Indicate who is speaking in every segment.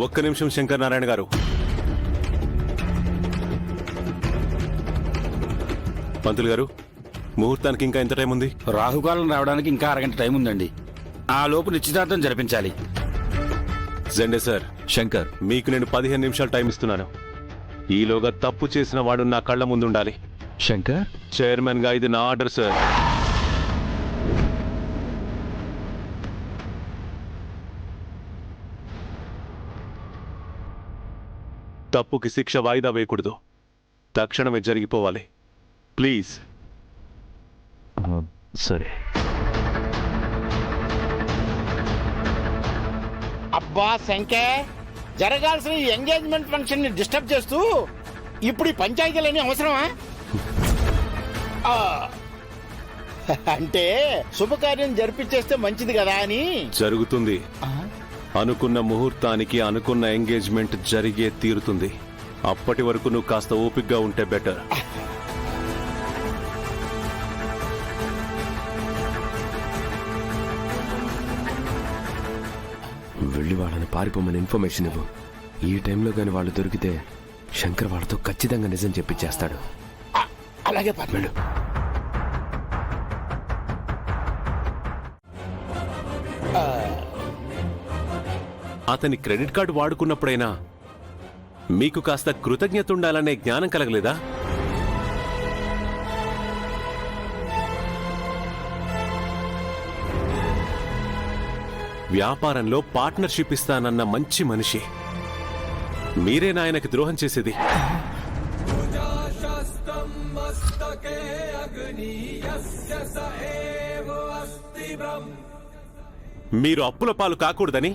Speaker 1: ఒక్క నిమిషం శంకర్ నారాయణ గారు. పంతులు గారు, ముహూర్తానికి ఇంకా ఎంత టైం ఉంది?
Speaker 2: రాహుకాలం రావడానికి ఇంకా అరగంట టైం ఉందండి. ఆ లోపు నిశ్చితార్థం జరిపించాలి.
Speaker 1: జెండే సార్.
Speaker 3: శంకర్,
Speaker 1: మీకు నేను 15 నిమిషాలు టైం ఇస్తున్నాను. ఈలోగా తప్పు చేసిన వాడు నా కళ్ళ ముందుండాలి.
Speaker 3: శంకర్,
Speaker 1: చైర్మన్ గా ఇది నా ఆర్డర్ సార్. తప్పుకి శిక్ష వాయిదా వేయకూడదు, తక్షణమే జరిగిపోవాలి. ప్లీజ్.
Speaker 3: సరే.
Speaker 4: అబ్బా శంకర్, జరగాల్సిన ఈ ఎంగేజ్మెంట్ ఫంక్షన్ ని డిస్టర్బ్ చేస్తూ ఇప్పుడు ఈ పంచాయతీలని అవసరమా? ఆ, అంటే శుభకార్యం జరిపించేస్తే మంచిది కదా అని.
Speaker 1: జరుగుతుంది. అనుకున్న ముహూర్తానికి అనుకున్న ఎంగేజ్మెంట్ జరిగే తీరుతుంది. అప్పటి వరకు నువ్వు కాస్త ఓపికగా ఉంటే బెటర్.
Speaker 5: వెళ్ళి వాళ్ళని పారిపోమని ఇన్ఫర్మేషన్ ఇవ్వు. ఈ టైంలో గాని వాళ్ళు దొరికితే శంకర్ వాళ్ళతో ఖచ్చితంగా నిజం చెప్పించేస్తాడు.
Speaker 4: అలాగే
Speaker 5: వెళ్ళు.
Speaker 1: అతని క్రెడిట్ కార్డు వాడుకున్నప్పుడైనా మీకు కాస్త కృతజ్ఞత ఉండాలనే జ్ఞానం కలగలేదా? వ్యాపారంలో పార్ట్నర్షిప్ ఇస్తానన్న మంచి మనిషి మీరేనా ఆయనకి ద్రోహం చేసేది? మీరు అప్పుల పాలు కాకూడదని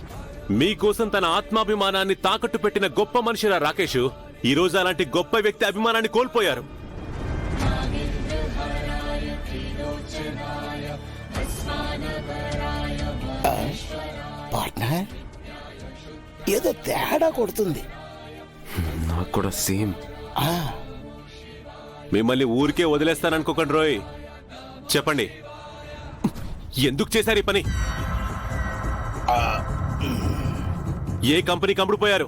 Speaker 1: మీకోసం తన ఆత్మాభిమానాన్ని తాకట్టు పెట్టిన గొప్ప మనిషిరా రాకేష్. ఈ రోజు అలాంటి గొప్ప వ్యక్తి అభిమానాన్ని కోల్పోయారు.
Speaker 4: పార్ట్నర్, ఏదో తేడా కొడుతుంది.
Speaker 5: నాకు కూడా సేమ్.
Speaker 1: మిమ్మల్ని ఊరికే వదిలేస్తాననుకోకండి రోయ్. చెప్పండి, ఎందుకు చేశారు ఈ పని? ఏ కంపెనీకి అమ్ముడుపోయారు?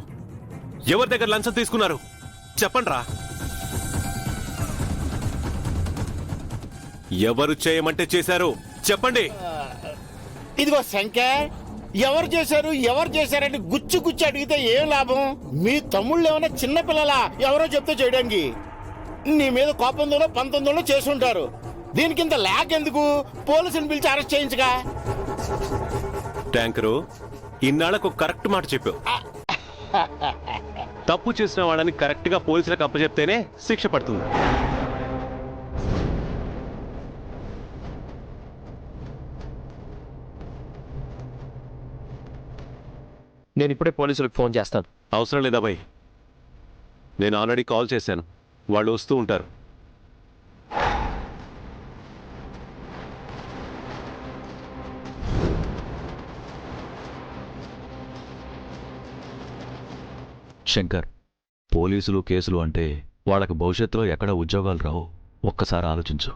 Speaker 1: ఎవరి దగ్గర లంచం తీసుకున్నారు? చెప్పండి రా. ఎవరు చేయమంటే చేశారు? చెప్పండి.
Speaker 4: ఇదిగో శంకర్, ఎవరు చేశారని గుచ్చి గుచ్చి అడిగితే ఏం లాభం? మీ తమ్ముళ్ళు ఏమైనా చిన్నపిల్లలా ఎవరో చెప్తే చేయడానికి? నీ మీద కోపంలోనో పంతొమ్మిదిలో చేసుంటారు. దీనికింత ల్యాక్ ఎందుకు? పోలీసుని పిలిచి అరెస్ట్ చేయించగా.
Speaker 1: ట్యాంకరు, ఇన్నాళ్లకు కరెక్ట్ మాట చెప్పావు. తప్పు చేసిన వాళ్ళని కరెక్ట్ గా పోలీసులకు అప్పచెప్తేనే శిక్ష పడుతుంది.
Speaker 6: నేను ఇప్పుడే పోలీసులకు ఫోన్ చేస్తాను.
Speaker 1: అవసరం లేదా భయ్, నేను ఆల్రెడీ కాల్ చేశాను. వాళ్ళు వస్తూ ఉంటారు.
Speaker 3: శంకర్, పోలీసులు కేసులు అంటే వాళ్ళకి భవిష్యత్తులో ఎక్కడ ఉద్యోగాలు రావు. ఒక్కసారి ఆలోచించు.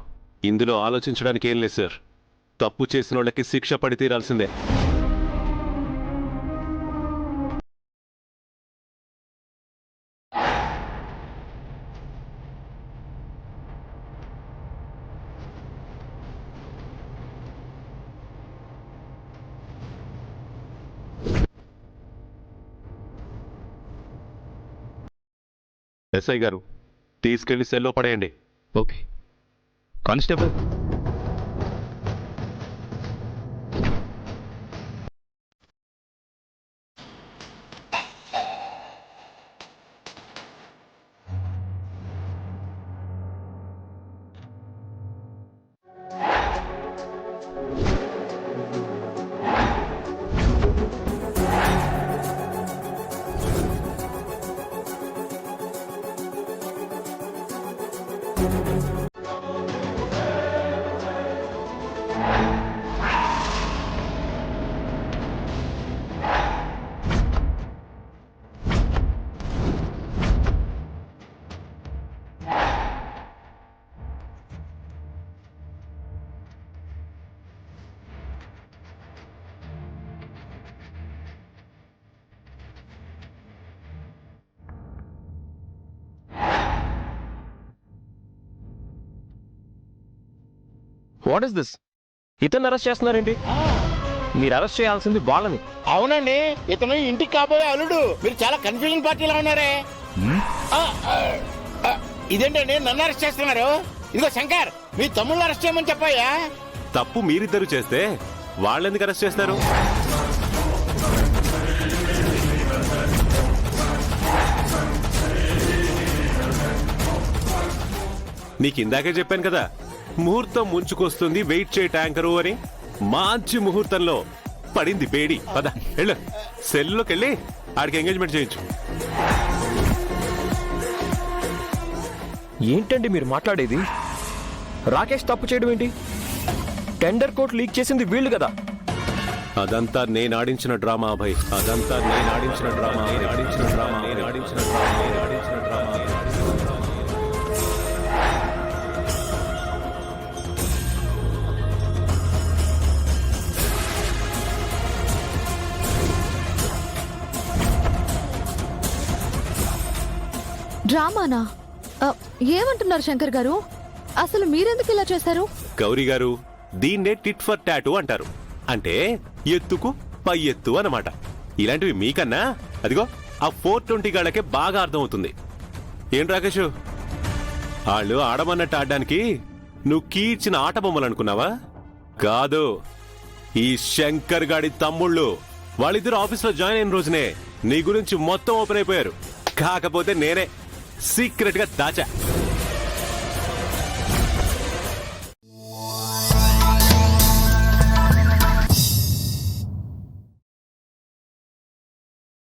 Speaker 1: ఇందులో ఆలోచించడానికి ఏం లేదు సార్. తప్పు చేసిన వాళ్ళకి శిక్ష పడి తీరాల్సిందే. ఎస్ఐ గారు, తీసుకెళ్లి సెల్లో పడేయండి.
Speaker 3: Okay constable.
Speaker 6: What is this? ఇతను అరెస్ట్ చేస్తున్నారేంటి? మీరు అరెస్ట్ చేయాల్సింది వాళ్ళని.
Speaker 4: అవునండి, ఇతను ఇంటికి కాబోయే అల్లుడు. మీరు చాలా కన్ఫ్యూజన్ పార్టీలో ఉన్నారే. ఆ, ఆ, ఆ, ఇదేంటండి నన్ను అరెస్ట్ చేస్తున్నారు? ఇదిగో శంకర్, మీ తమ్ముళ్ళు అరెస్ట్ చేయమని చెప్పాయా?
Speaker 1: తప్పు మీరిద్దరు చేస్తే వాళ్ళెందుకు అరెస్ట్ చేస్తారు? నీకు ఇందాకే చెప్పాను కదా, ముహూర్తం ముంచుకొస్తుంది, వెయిట్ చేయి ట్యాంకరు అని. మంచి ముహూర్తంలో పడింది వేడి. పద వెళ్ళు, సెల్లోకి వెళ్ళి ఆడికి ఎంగేజ్మెంట్ చేయించు.
Speaker 6: ఏంటండి మీరు మాట్లాడేది? రాకేష్ తప్పు చేయడం ఏంటి? టెండర్ కోట్ లీక్ చేసింది వీళ్ళు కదా.
Speaker 1: అదంతా నేను ఆడించిన డ్రామా అభయ్, అదంతా నేను ఆడించిన డ్రామా, ఆడించిన డ్రామా, ఆడించిన డ్రామా, ఆడించిన డ్రామా.
Speaker 7: డ్రామానా? ఏమంటున్నారు శంకర్ గారు? అసలు మీరెందుకు ఇలా చేశారు?
Speaker 1: గౌరీ గారు, దీన్నే టిట్ ఫర్ టాటూ అంటారు. అంటే ఎత్తుకు పై ఎత్తు అన్నమాట. ఇలాంటివి మీకన్నా అదిగో ఆ 420 గాళ్ళకే బాగా అర్థమవుతుంది. ఏం రాకేష్, వాళ్ళు ఆడమన్నట్టు ఆడడానికి నువ్వు కీర్చిన ఆట బొమ్మలు అనుకున్నావా? కాదు, ఈ శంకర్ గాడి తమ్ముళ్ళు. వాళ్ళిద్దరు ఆఫీస్లో జాయిన్ అయిన రోజునే నీ గురించి మొత్తం ఓపెన్ అయిపోయారు. కాకపోతే నేనే సీక్రెట్ గా దాచా.